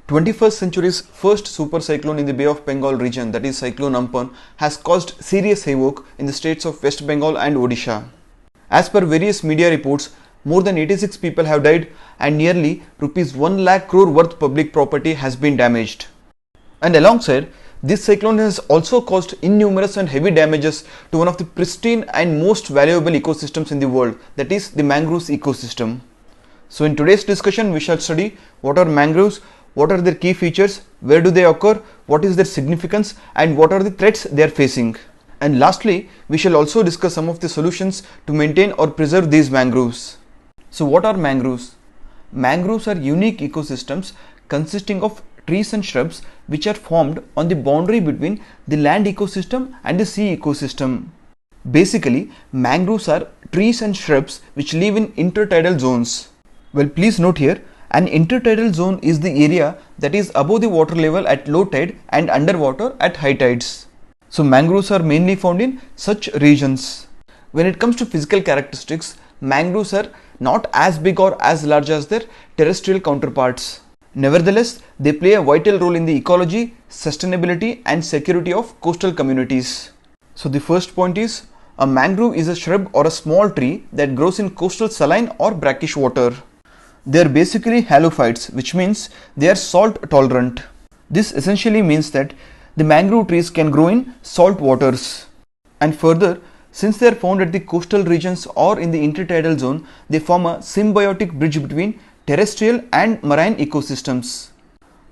21st century's first super cyclone in the Bay of Bengal region, that is Cyclone Amphan, has caused serious havoc in the states of West Bengal and Odisha. As per various media reports, more than 86 people have died and nearly rupees 1 lakh crore worth public property has been damaged. And alongside, this cyclone has also caused innumerous and heavy damages to one of the pristine and most valuable ecosystems in the world, that is the mangroves ecosystem. So in today's discussion, we shall study what are mangroves, what are their key features, where do they occur, what is their significance, and what are the threats they are facing. And lastly, we shall also discuss some of the solutions to maintain or preserve these mangroves. So what are mangroves? Mangroves are unique ecosystems consisting of trees and shrubs which are formed on the boundary between the land ecosystem and the sea ecosystem. Basically, mangroves are trees and shrubs which live in intertidal zones. Well, please note here, an intertidal zone is the area that is above the water level at low tide and underwater at high tides. So mangroves are mainly found in such regions. When it comes to physical characteristics, mangroves are not as big or as large as their terrestrial counterparts. Nevertheless, they play a vital role in the ecology, sustainability and security of coastal communities. So the first point is, a mangrove is a shrub or a small tree that grows in coastal saline or brackish water. They are basically halophytes, which means they are salt tolerant. This essentially means that the mangrove trees can grow in salt waters. And further, since they are found at the coastal regions or in the intertidal zone, they form a symbiotic bridge between terrestrial and marine ecosystems.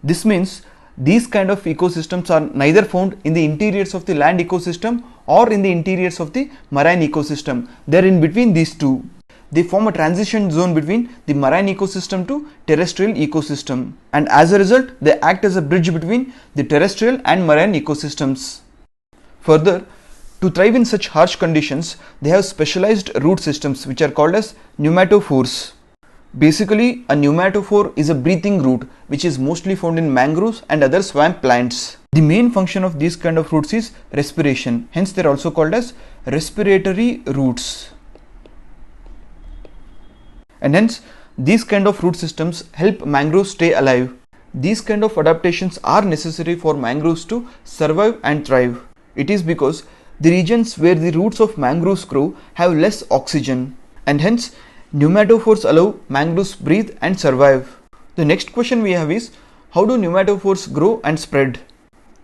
This means these kind of ecosystems are neither found in the interiors of the land ecosystem or in the interiors of the marine ecosystem. They are in between these two. They form a transition zone between the marine ecosystem to terrestrial ecosystem, and as a result they act as a bridge between the terrestrial and marine ecosystems. Further, to thrive in such harsh conditions, they have specialized root systems which are called as pneumatophores. Basically, a pneumatophore is a breathing root which is mostly found in mangroves and other swamp plants. The main function of these kind of roots is respiration, hence they are also called as respiratory roots. And hence, these kind of root systems help mangroves stay alive. These kind of adaptations are necessary for mangroves to survive and thrive. It is because the regions where the roots of mangroves grow have less oxygen, and hence pneumatophores allow mangroves breathe and survive. The next question we have is, how do pneumatophores grow and spread?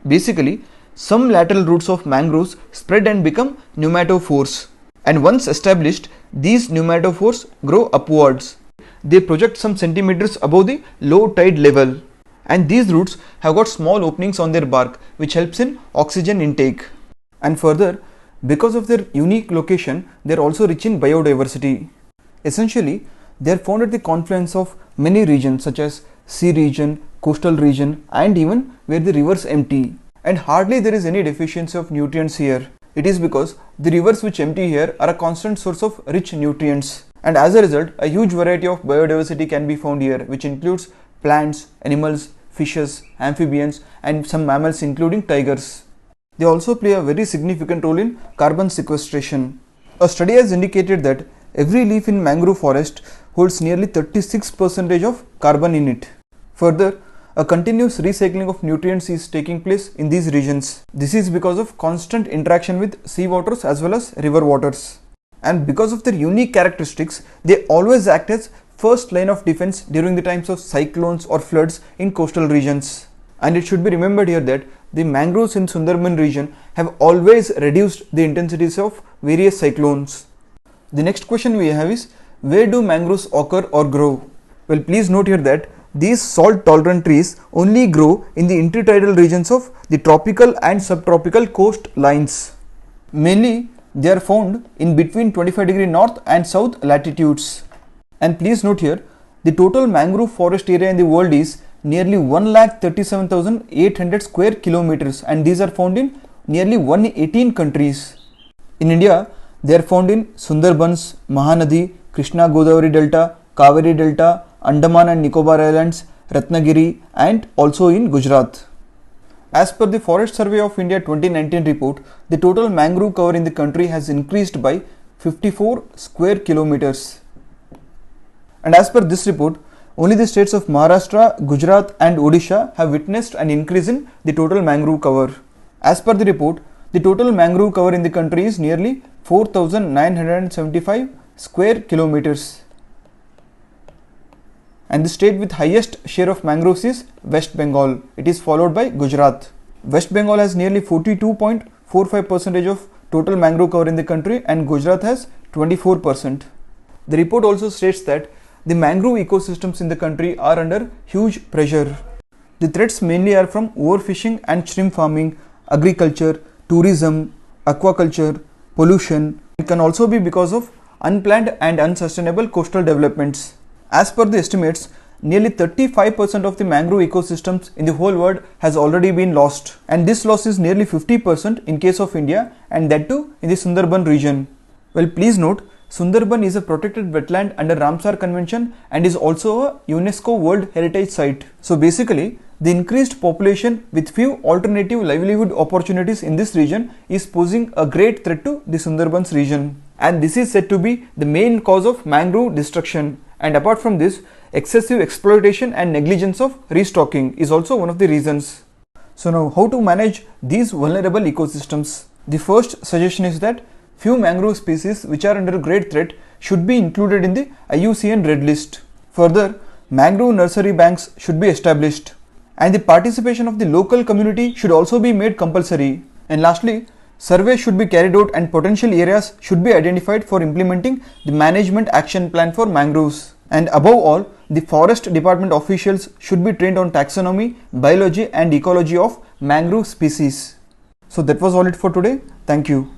Basically, some lateral roots of mangroves spread and become pneumatophores. And once established, these pneumatophores grow upwards. They project some centimeters above the low tide level, and these roots have got small openings on their bark which helps in oxygen intake. And further, because of their unique location, they are also rich in biodiversity. Essentially, they are found at the confluence of many regions such as sea region, coastal region, and even where the rivers empty. And hardly there is any deficiency of nutrients here. It is because the rivers which empty here are a constant source of rich nutrients, and as a result a huge variety of biodiversity can be found here, which includes plants, animals, fishes, amphibians and some mammals including tigers. They also play a very significant role in carbon sequestration. A study has indicated that every leaf in mangrove forest holds nearly 36% of carbon in it. Further, a continuous recycling of nutrients is taking place in these regions. This is because of constant interaction with sea waters as well as river waters. And because of their unique characteristics, they always act as first line of defense during the times of cyclones or floods in coastal regions. And it should be remembered here that the mangroves in Sundarban region have always reduced the intensities of various cyclones. The next question we have is, where do mangroves occur or grow? Well, please note here that these salt tolerant trees only grow in the intertidal regions of the tropical and subtropical coast lines. Mainly, they are found in between 25° north and south latitudes. And please note here, the total mangrove forest area in the world is nearly 1,37,800 square kilometers, and these are found in nearly 118 countries. In India, they are found in Sundarbans, Mahanadi, Krishna Godavari Delta, Kaveri Delta, Andaman and Nicobar Islands, Ratnagiri, and also in Gujarat. As per the Forest Survey of India 2019 report, the total mangrove cover in the country has increased by 54 square kilometers. And as per this report, Only the states of Maharashtra, Gujarat and Odisha have witnessed an increase in the total mangrove cover. As per the report, the total mangrove cover in the country is nearly 4,975 square kilometers. And the state with highest share of mangroves is West Bengal. It is followed by Gujarat. West Bengal has nearly 42.45% of total mangrove cover in the country and Gujarat has 24%. The report also states that the mangrove ecosystems in the country are under huge pressure. The threats mainly are from overfishing and shrimp farming, agriculture, tourism, aquaculture, pollution. It can also be because of unplanned and unsustainable coastal developments. As per the estimates, nearly 35% of the mangrove ecosystems in the whole world has already been lost, and this loss is nearly 50% in case of India, and that too in the Sundarban region. Well, please note, Sundarban is a protected wetland under Ramsar Convention and is also a UNESCO World Heritage Site. So basically, the increased population with few alternative livelihood opportunities in this region is posing a great threat to the Sundarbans region. And this is said to be the main cause of mangrove destruction. And apart from this, excessive exploitation and negligence of restocking is also one of the reasons. So now, how to manage these vulnerable ecosystems? The first suggestion is that few mangrove species which are under great threat should be included in the IUCN Red List. Further, mangrove nursery banks should be established, and the participation of the local community should also be made compulsory. And lastly, surveys should be carried out and potential areas should be identified for implementing the management action plan for mangroves. And above all, the forest department officials should be trained on taxonomy, biology and ecology of mangrove species. So that was all it for today. Thank you.